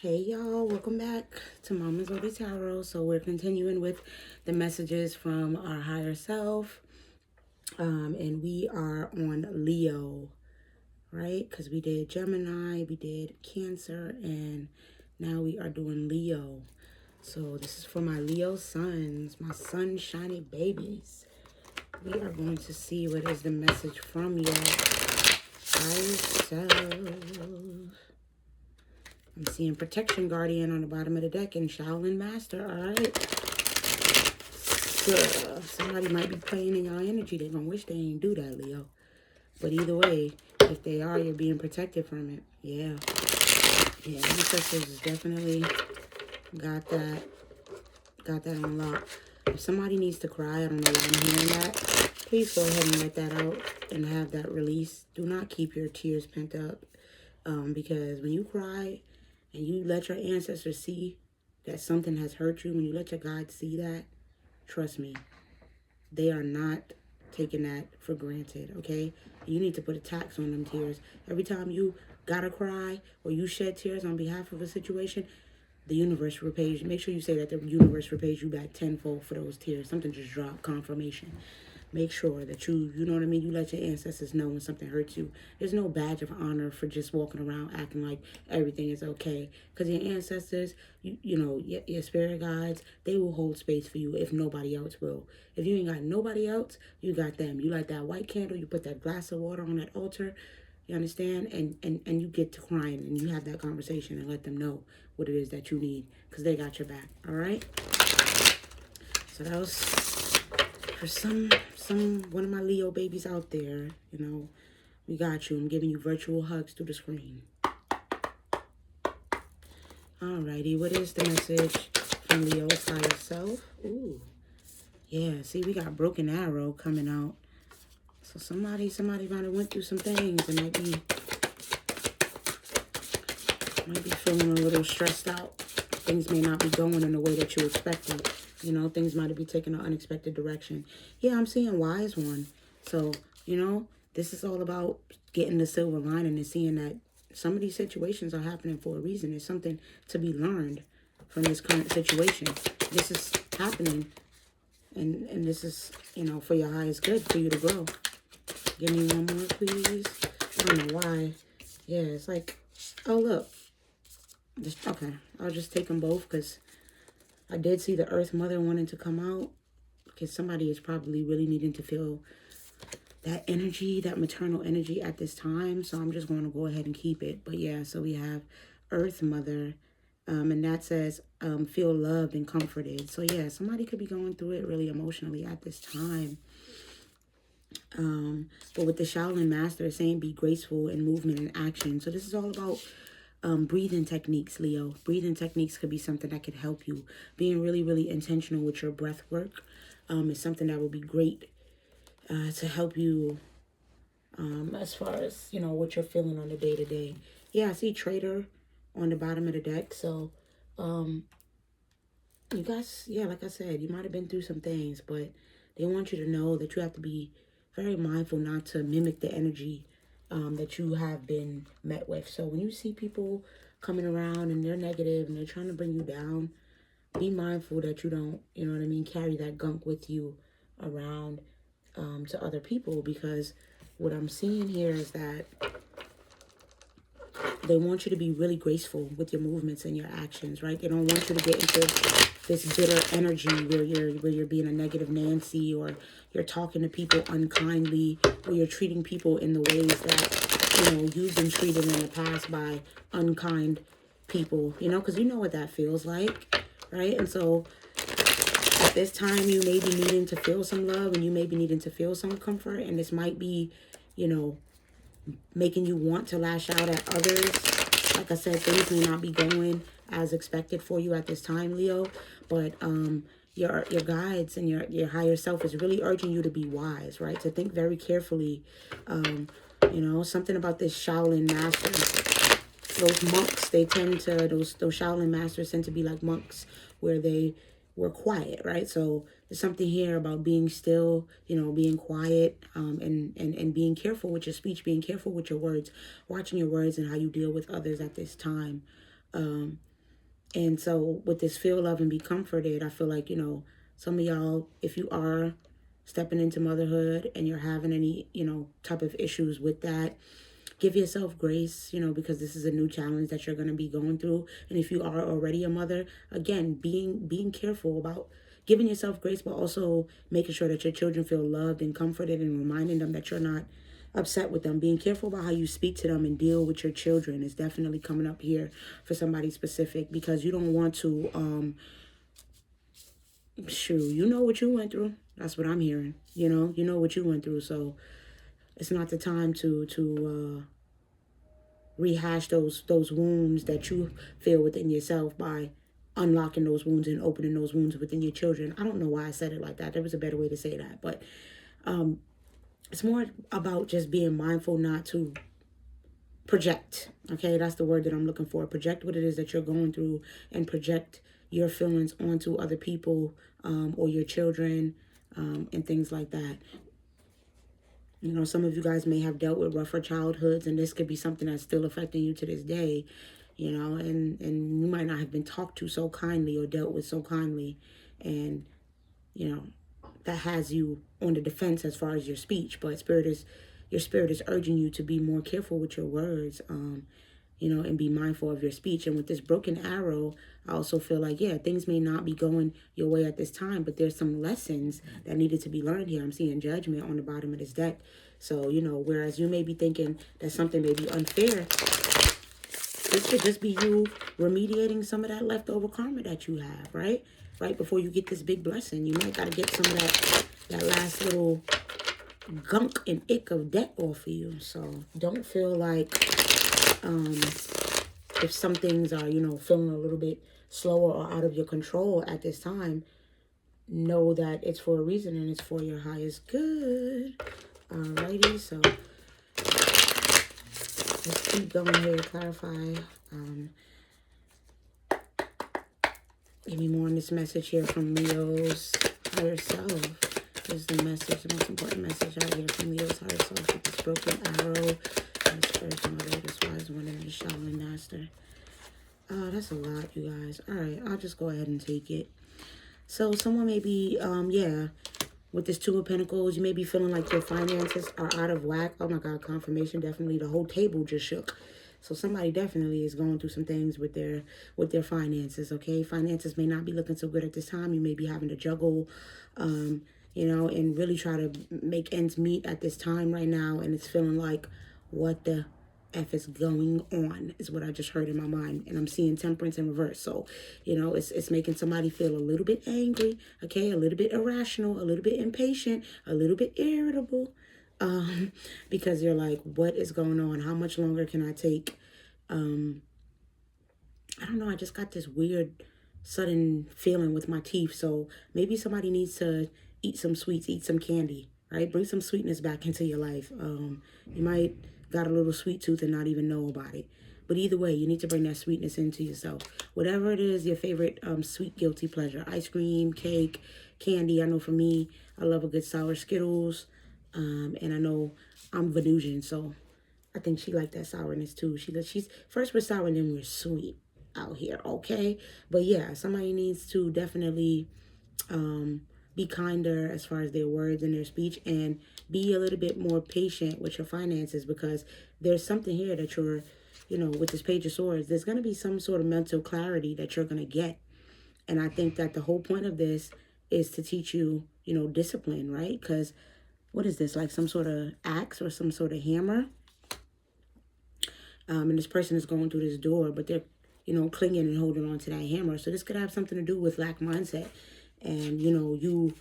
Hey y'all, welcome back to Mama's Holy Tarot. So we're continuing with the messages from our higher self. And we are on Leo, right? Because we did Gemini, we did Cancer, and now we are doing Leo. So this is for my Leo sons, my sunshiny babies. We are going to see what is the message from your higher self. I'm seeing Protection Guardian on the bottom of the deck and Shaolin Master. All right. Somebody might be playing in your energy. They're going to wish they ain't do that, Leo. But either way, if they are, you're being protected from it. Yeah. Yeah, ancestors is definitely got that on lock. If somebody needs to cry, I don't know why I'm hearing that. Please go ahead and let that out and have that release. Do not keep your tears pent up. Because when you cry and you let your ancestors see that something has hurt you, when you let your God see that, trust me, they are not taking that for granted, okay? You need to put a tax on them tears. Every time you gotta cry or you shed tears on behalf of a situation, the universe repays you. Make sure you say that the universe repays you back tenfold for those tears. Something just dropped, confirmation. Make sure that you know what I mean, you let your ancestors know when something hurts you. There's no badge of honor for just walking around acting like everything is okay. Because your ancestors, you know, your spirit guides, they will hold space for you if nobody else will. If you ain't got nobody else, you got them. You light that white candle, you put that glass of water on that altar, you understand? And you get to crying and you have that conversation and let them know what it is that you need. Because they got your back, all right? So that was for one of my Leo babies out there, you know, we got you. I'm giving you virtual hugs through the screen. Alrighty, what is the message from Leo's higher self? Ooh, yeah, see, we got broken arrow coming out. So somebody might have went through some things and might be feeling a little stressed out. Things may not be going in the way that you expected. You know, things might be taking an unexpected direction. Yeah, I'm seeing wise one. So, you know, this is all about getting the silver lining and seeing that some of these situations are happening for a reason. There's something to be learned from this current situation. This is happening, and this is, you know, for your highest good, for you to grow. Give me one more, please. I don't know why. Yeah, it's like, oh, look. Okay, I'll just take them both because I did see the Earth Mother wanting to come out because somebody is probably really needing to feel that energy, that maternal energy at this time. So I'm just going to go ahead and keep it. But yeah, so we have Earth Mother, and that says feel loved and comforted. So yeah, somebody could be going through it really emotionally at this time. But with the Shaolin Master, it's saying be graceful in movement and action. So this is all about breathing techniques, Leo. Breathing techniques could be something that could help you. Being really, really intentional with your breath work is something that will be great to help you as far as, you know, what you're feeling on the day-to-day. Yeah, I see Trader on the bottom of the deck. So you guys, yeah, like I said, you might have been through some things, but they want you to know that you have to be very mindful not to mimic the energy that you have been met with. So when you see people coming around and they're negative and they're trying to bring you down, be mindful that you don't, you know what I mean, carry that gunk with you around to other people, because what I'm seeing here is that they want you to be really graceful with your movements and your actions, right? They don't want you to get into this bitter energy where you're being a negative Nancy, or you're talking to people unkindly, or you're treating people in the ways that, you know, you've been treated in the past by unkind people, you know, because you know what that feels like, right? And so at this time, you may be needing to feel some love, and you may be needing to feel some comfort, and this might be, you know, making you want to lash out at others. Like I said, things may not be going as expected for you at this time, Leo, but your guides and your higher self is really urging you to be wise, right? To think very carefully. You know, something about this Shaolin master. Those monks, they tend to, those Shaolin masters tend to be like monks, where they were quiet, right? So there's something here about being still, you know, being quiet, and being careful with your speech, being careful with your words, watching your words and how you deal with others at this time. And so with this feel, love, and be comforted, I feel like, you know, some of y'all, if you are stepping into motherhood and you're having any, you know, type of issues with that, give yourself grace, you know, because this is a new challenge that you're going to be going through. And if you are already a mother, again, being careful about giving yourself grace, but also making sure that your children feel loved and comforted, and reminding them that you're not upset with them. Being careful about how you speak to them and deal with your children is definitely coming up here for somebody specific, because you don't want to you know what you went through. That's what I'm hearing. You know what you went through. So it's not the time to rehash those wounds that you feel within yourself by unlocking those wounds and opening those wounds within your children. I don't know why I said it like that. There was a better way to say that, but it's more about just being mindful not to project. Okay, that's the word that I'm looking for. Project what it is that you're going through, and project your feelings onto other people, or your children, and things like that. You know, some of you guys may have dealt with rougher childhoods, and this could be something that's still affecting you to this day, you know, and you might not have been talked to so kindly or dealt with so kindly. And, you know, that has you on the defense as far as your speech, but your spirit is urging you to be more careful with your words, you know, and be mindful of your speech. And with this broken arrow, I also feel like, yeah, things may not be going your way at this time, but there's some lessons that needed to be learned here. I'm seeing judgment on the bottom of this deck. So, you know, whereas you may be thinking that something may be unfair, this could just be you remediating some of that leftover karma that you have, right? Right before you get this big blessing. You might got to get some of that last little gunk and ick of debt off of you. So don't feel like if some things are, you know, feeling a little bit slower or out of your control at this time, know that it's for a reason and it's for your highest good. Alrighty, so let's keep going here to clarify. Give me more on this message here from Leo's higher self. This is the message, the most important message out here from Leo's higher self with this broken arrow. And this Earth Mother, this wise one, and the Shaolin Master. That's a lot, you guys. Alright, I'll just go ahead and take it. So someone may be, with this Two of Pentacles, you may be feeling like your finances are out of whack. Oh my God, confirmation, definitely. The whole table just shook. So somebody definitely is going through some things with their finances, okay? Finances may not be looking so good at this time. You may be having to juggle, you know, and really try to make ends meet at this time right now. And it's feeling like, what the F is going on is what I just heard in my mind. And I'm seeing Temperance in reverse. So, you know, it's making somebody feel a little bit angry, okay? A little bit irrational, a little bit impatient, a little bit irritable. Because you're like, what is going on? How much longer can I take? I don't know. I just got this weird, sudden feeling with my teeth. So maybe somebody needs to eat some sweets, eat some candy, right? Bring some sweetness back into your life. You might got a little sweet tooth and not even know about it. But either way, you need to bring that sweetness into yourself. Whatever it is, your favorite sweet guilty pleasure. Ice cream, cake, candy. I know for me, I love a good sour Skittles. And I know I'm Venusian, so I think she liked that sourness too. She's first we're sour and then we're sweet out here, okay? But yeah, somebody needs to definitely be kinder as far as their words and their speech, and be a little bit more patient with your finances, because there's something here that you're, you know, with this Page of Swords, there's going to be some sort of mental clarity that you're going to get. And I think that the whole point of this is to teach you, you know, discipline, right? Because what is this, like some sort of axe or some sort of hammer? And this person is going through this door, but they're, you know, clinging and holding on to that hammer. So this could have something to do with lack mindset. And, you know, you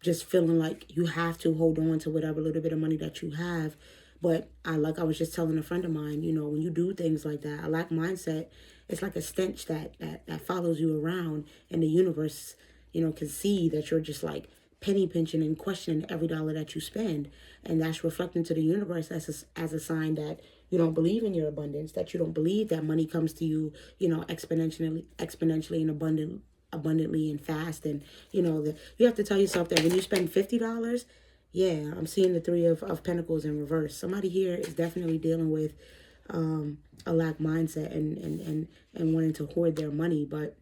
just feeling like you have to hold on to whatever little bit of money that you have. But I was just telling a friend of mine, you know, when you do things like that, a lack mindset, it's like a stench that follows you around. And the universe, you know, can see that you're just like penny pinching and questioning every dollar that you spend. And that's reflecting to the universe as a sign that you don't believe in your abundance, that you don't believe that money comes to you, you know, exponentially and abundantly and fast. And, you know, you have to tell yourself that when you spend $50, yeah, I'm seeing the Three of Pentacles in reverse. Somebody here is definitely dealing with a lack mindset and wanting to hoard their money. But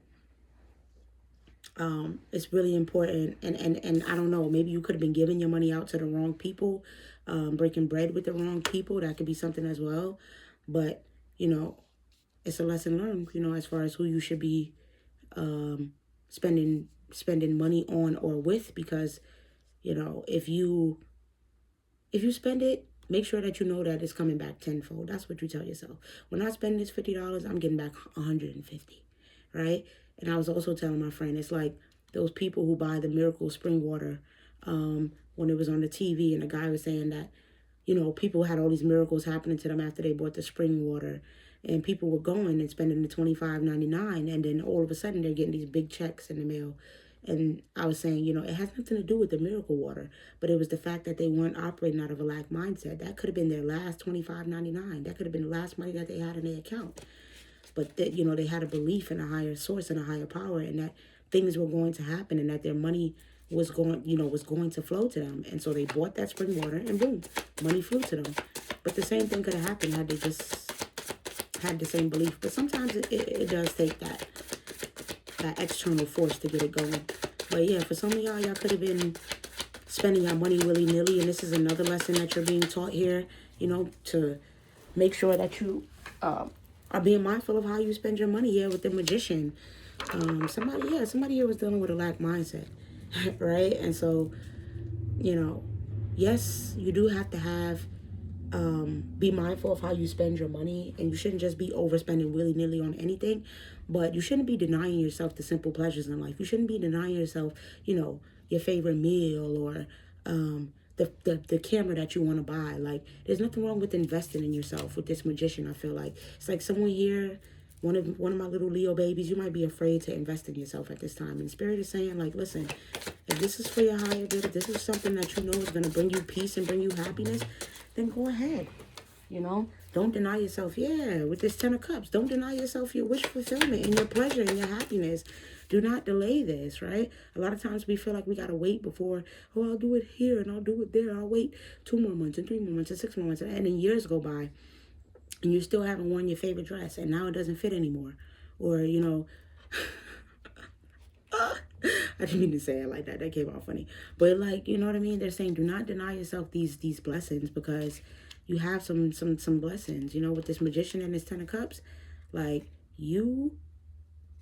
it's really important. And I don't know, maybe you could have been giving your money out to the wrong people, breaking bread with the wrong people. That could be something as well. But, you know, it's a lesson learned, you know, as far as who you should be spending money on or with, because, you know, if you spend it, make sure that you know that it's coming back tenfold. That's what you tell yourself. When I spend this $50, I'm getting back 150, right? And I was also telling my friend, it's like those people who buy the miracle spring water, when it was on the TV, and the guy was saying that, you know, people had all these miracles happening to them after they bought the spring water. And people were going and spending the $25.99, and then all of a sudden they're getting these big checks in the mail. And I was saying, you know, it has nothing to do with the miracle water, but it was the fact that they weren't operating out of a lack mindset. That could have been their last $25.99. That could have been the last money that they had in their account. But that, you know, they had a belief in a higher source and a higher power, and that things were going to happen, and that their money was going, you know, was going to flow to them. And so they bought that spring water, and boom, money flew to them. But the same thing could have happened had they just had the same belief. But sometimes it does take that external force to get it going. But yeah, for some of y'all could have been spending your money willy-nilly, and this is another lesson that you're being taught here, you know, to make sure that you are being mindful of how you spend your money. Yeah, with the magician, somebody here was dealing with a lack mindset. Right? And so, you know, yes, you do have to have be mindful of how you spend your money, and you shouldn't just be overspending willy-nilly on anything. But you shouldn't be denying yourself the simple pleasures in life. You shouldn't be denying yourself, you know, your favorite meal, or the camera that you want to buy. Like, there's nothing wrong with investing in yourself with this magician. I feel like it's like someone here, one of my little Leo babies, you might be afraid to invest in yourself at this time. And Spirit is saying, like, listen, if this is for your higher good, if this is something that you know is going to bring you peace and bring you happiness, then go ahead. You know, don't deny yourself. Yeah, with this 10 of Cups, don't deny yourself your wish fulfillment and your pleasure and your happiness. Do not delay this, right? A lot of times we feel like we got to wait before, oh, I'll do it here and I'll do it there. I'll wait 2 more months and 3 more months and 6 more months. And then years go by and you still haven't worn your favorite dress, and now it doesn't fit anymore. Or, you know, I didn't mean to say it like that. That came out funny. But, like, you know what I mean? They're saying do not deny yourself these blessings, because you have some blessings. You know, with this magician and this 10 of Cups, like, you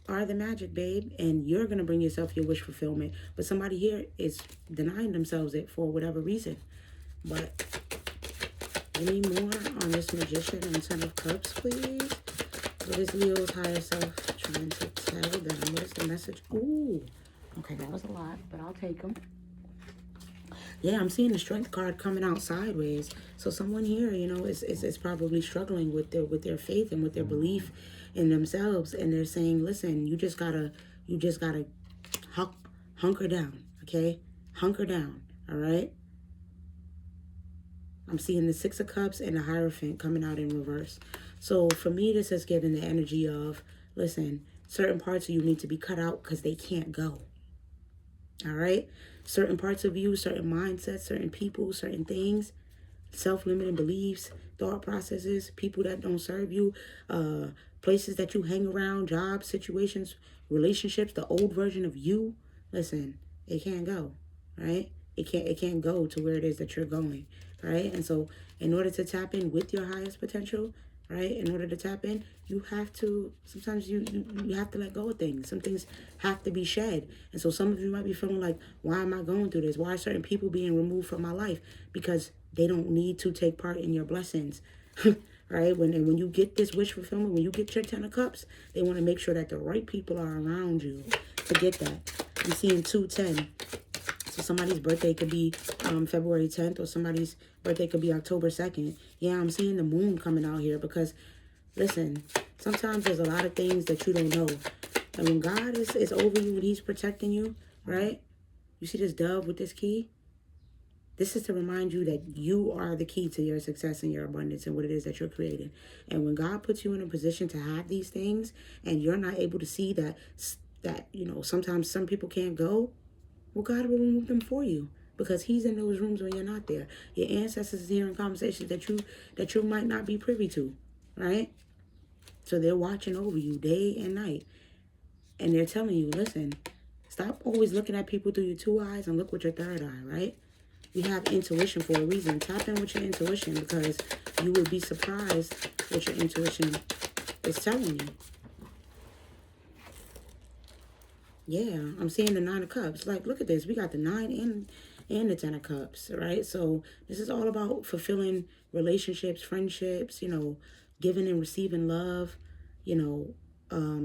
are the magic, babe, and you're going to bring yourself your wish fulfillment. But somebody here is denying themselves it for whatever reason. But any more on this magician and 10 of Cups, please? What is Leo's higher self trying to tell them? What is the message? Ooh. Okay, that was a lot, but I'll take them. Yeah, I'm seeing the Strength card coming out sideways. So someone here, you know, is probably struggling with their faith and with their belief in themselves. And they're saying, listen, you just gotta hunker down, okay? Hunker down, all right? I'm seeing the 6 of Cups and the Hierophant coming out in reverse. So for me, this is giving the energy of, listen, certain parts of you need to be cut out because they can't go. All right? Certain parts of you, certain mindsets, certain people, certain things, self-limiting beliefs, thought processes, people that don't serve you, places that you hang around, jobs, situations, relationships, the old version of you. Listen, it can't go, right? It can't go to where it is that you're going, right? And so in order to tap in with your highest potential, right? In order to tap in, you have to, sometimes you have to let go of things. Some things have to be shed. And so some of you might be feeling like, why am I going through this? Why are certain people being removed from my life? Because they don't need to take part in your blessings, right? When you get this wish fulfillment, when you get your 10 of Cups, they want to make sure that the right people are around you to get that. I'm seeing 210. So somebody's birthday could be February 10th, or somebody's birthday could be October 2nd. Yeah, I'm seeing the moon coming out here because, listen, sometimes there's a lot of things that you don't know. And when God is over you and he's protecting you, right? You see this dove with this key? This is to remind you that you are the key to your success and your abundance and what it is that you're creating. And when God puts you in a position to have these things and you're not able to see that you know, sometimes some people can't go, well, God will remove them for you because he's in those rooms when you're not there. Your ancestors is hearing conversations that you might not be privy to. right? So they're watching over you day and night. And they're telling you, listen, stop always looking at people through your two eyes and look with your third eye, right? We have intuition for a reason. Tap in with your intuition, because you would be surprised what your intuition is telling you. Yeah, I'm seeing the Nine of Cups. Like, look at this. We got the Nine and the Ten of Cups, right? So this is all about fulfilling relationships, friendships, giving and receiving love, you know,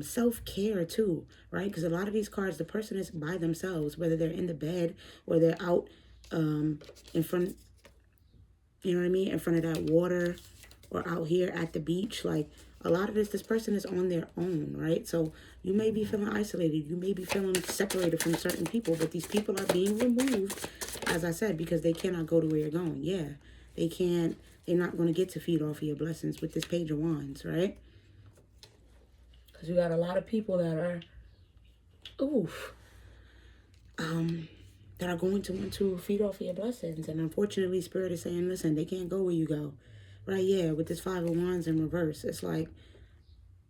self-care too, right? Because a lot of these cards, the person is by themselves, whether they're in the bed or they're out in front, you know what I mean, in front of that water, or out here at the beach. Like, a lot of this person is on their own, right? So you may be feeling isolated, you may be feeling separated from certain people, but these people are being removed, as I said, because they cannot go to where you're going. Yeah, they can't, they're not going to get to feed off of your blessings with this Page of Wands, right? Because you got a lot of people that are, that are going to want to feed off of your blessings. And unfortunately, Spirit is saying, listen, they can't go where you go. Right, yeah, with this Five of Wands in reverse. It's like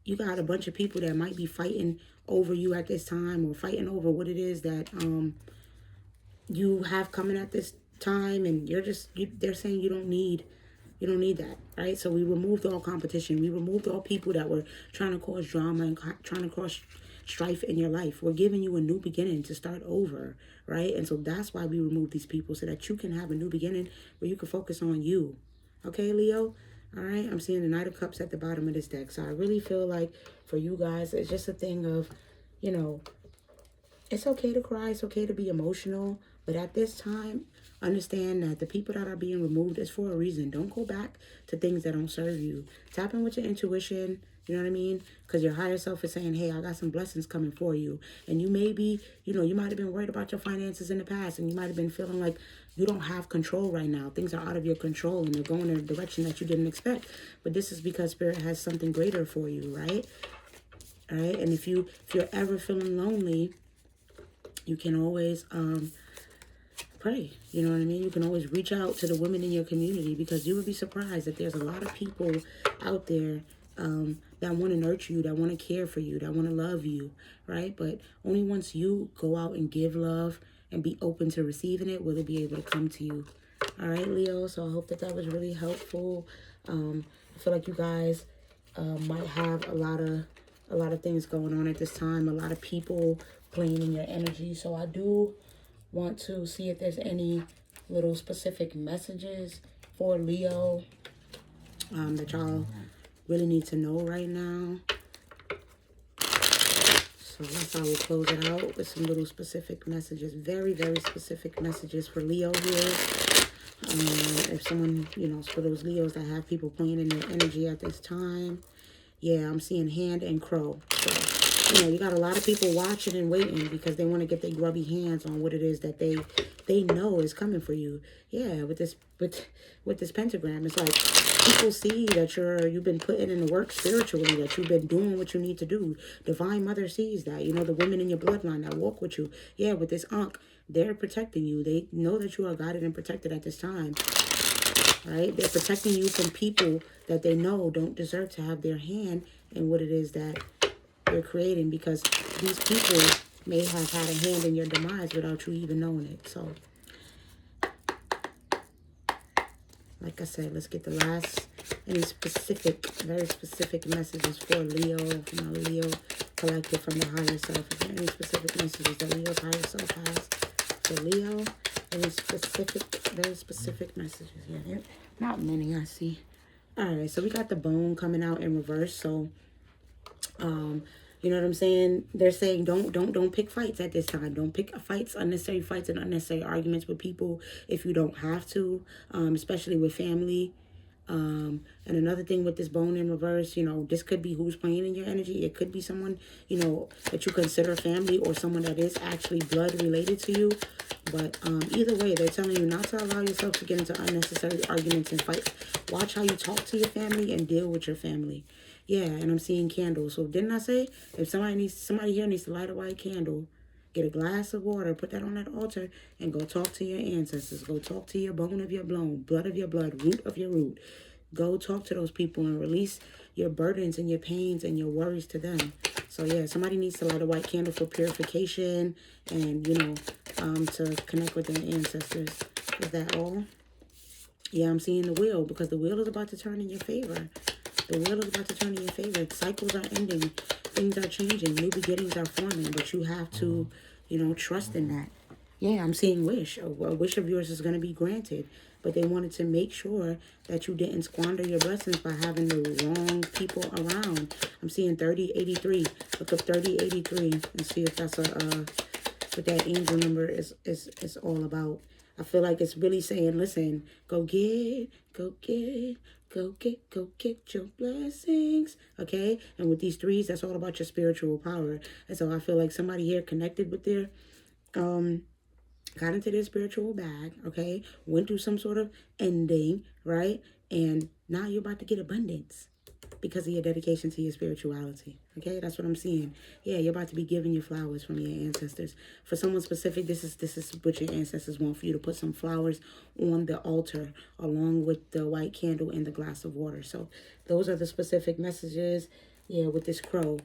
you got a bunch of people that might be fighting over you at this time, or fighting over what it is that you have coming at this time, and they're saying you don't need that, right? So we removed all competition. We removed all people that were trying to cause drama and trying to cause strife in your life. We're giving you a new beginning to start over, right? And so that's why we remove these people, so that you can have a new beginning where you can focus on you. Okay, Leo? All right, I'm seeing the Knight of Cups at the bottom of this deck. So I really feel like for you guys, it's just a thing of, it's okay to cry. It's okay to be emotional. But at this time, understand that the people that are being removed is for a reason. Don't go back to things that don't serve you. Tap in with your intuition. You know what I mean? Because your higher self is saying, hey, I got some blessings coming for you. And you may be, you might have been worried about your finances in the past. And you might have been feeling like you don't have control right now. Things are out of your control and they're going in a direction that you didn't expect. But this is because Spirit has something greater for you, right? All right. And if you're ever feeling lonely, you can always pray. You know what I mean? You can always reach out to the women in your community, because you would be surprised that there's a lot of people out there that want to nurture you, that want to care for you, that want to love you, right? But only once you go out and give love and be open to receiving it will it be able to come to you. All right, Leo. So I hope that was really helpful. I feel like you guys might have a lot of things going on at this time, a lot of people playing in your energy. So I do want to see if there's any little specific messages for Leo that y'all really need to know right now. So that's how we'll close it out with some little specific messages. Very, very specific messages for Leo here. If someone, for those Leos that have people playing in their energy at this time. Yeah, I'm seeing hand and crow. So, you got a lot of people watching and waiting because they want to get their grubby hands on what it is that they know is coming for you. Yeah, with this pentagram, it's like people see that you've been putting in the work spiritually, that you've been doing what you need to do. Divine Mother sees that. The women in your bloodline that walk with you. Yeah, with this Ankh, they're protecting you. They know that you are guided and protected at this time. Right? They're protecting you from people that they know don't deserve to have their hand in what it is that you're creating, because these people may have had a hand in your demise without you even knowing it. So, like I said, let's get the last, any specific, very specific messages for Leo, from our Leo collective, from the higher self. Is there any specific messages that Leo's higher self has for Leo? Any specific, very specific messages? Yeah, not many, I see. All right, so we got the bone coming out in reverse. So, you know what I'm saying? They're saying don't pick fights at this time. Don't pick fights, unnecessary fights and unnecessary arguments with people if you don't have to, especially with family. And another thing with this bone in reverse, this could be who's playing in your energy. It could be someone, that you consider family, or someone that is actually blood related to you. But either way, they're telling you not to allow yourself to get into unnecessary arguments and fights. Watch how you talk to your family and deal with your family. Yeah, and I'm seeing candles. So didn't I say if somebody here needs to light a white candle, get a glass of water, put that on that altar, and go talk to your ancestors. Go talk to your bone of your bone, blood of your blood, root of your root. Go talk to those people and release, your burdens and your pains and your worries to them. So yeah, somebody needs to light a white candle for purification and, you know, to connect with their ancestors. Is that all? Yeah, I'm seeing the wheel, because the wheel is about to turn in your favor. The wheel is about to turn in your favor. Cycles are ending. Things are changing. New beginnings are forming. But you have to, you know, trust in that. Yeah, I'm seeing wish. A wish of yours is going to be granted. But they wanted to make sure that you didn't squander your blessings by having the wrong people around. I'm seeing 3083. Look up 3083 and see if that's what that angel number is all about. I feel like it's really saying, listen, go get your blessings. Okay? And with these threes, that's all about your spiritual power. And so I feel like somebody here connected with their got into their spiritual bag, okay? Went through some sort of ending, right? And now you're about to get abundance because of your dedication to your spirituality. Okay, that's what I'm seeing. Yeah, you're about to be giving your flowers from your ancestors. For someone specific, this is what your ancestors want for you to put some flowers on the altar along with the white candle and the glass of water. So those are the specific messages. Yeah, with this crow.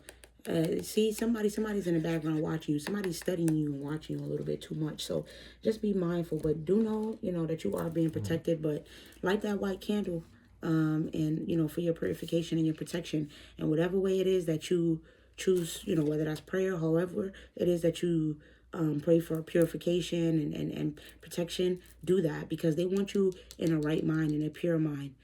See, somebody's in the background watching you. Somebody's studying you and watching you a little bit too much. So just be mindful. But do know, you know, that you are being protected. But light that white candle. And, you know, for your purification and your protection. And whatever way it is that you choose, you know, whether that's prayer, however it is that you pray for purification and protection, do that. Because they want you in a right mind, in a pure mind.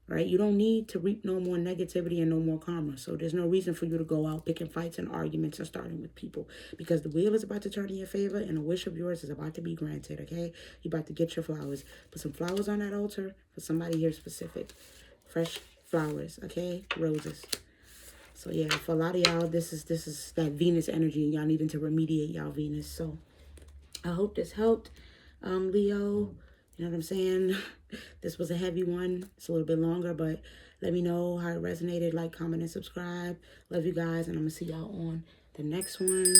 Right? You don't need to reap no more negativity and no more karma. So there's no reason for you to go out picking fights and arguments and starting with people. Because the wheel is about to turn in your favor and a wish of yours is about to be granted, okay? You're about to get your flowers. Put some flowers on that altar for somebody here specific. Fresh flowers, okay? Roses. So yeah, for a lot of y'all, this is that Venus energy. Y'all needing to remediate y'all Venus. So I hope this helped, Leo. You know what I'm saying? This was a heavy one. It's a little bit longer, but let me know how it resonated. Like, comment, and subscribe. Love you guys, and I'm going to see y'all on the next one.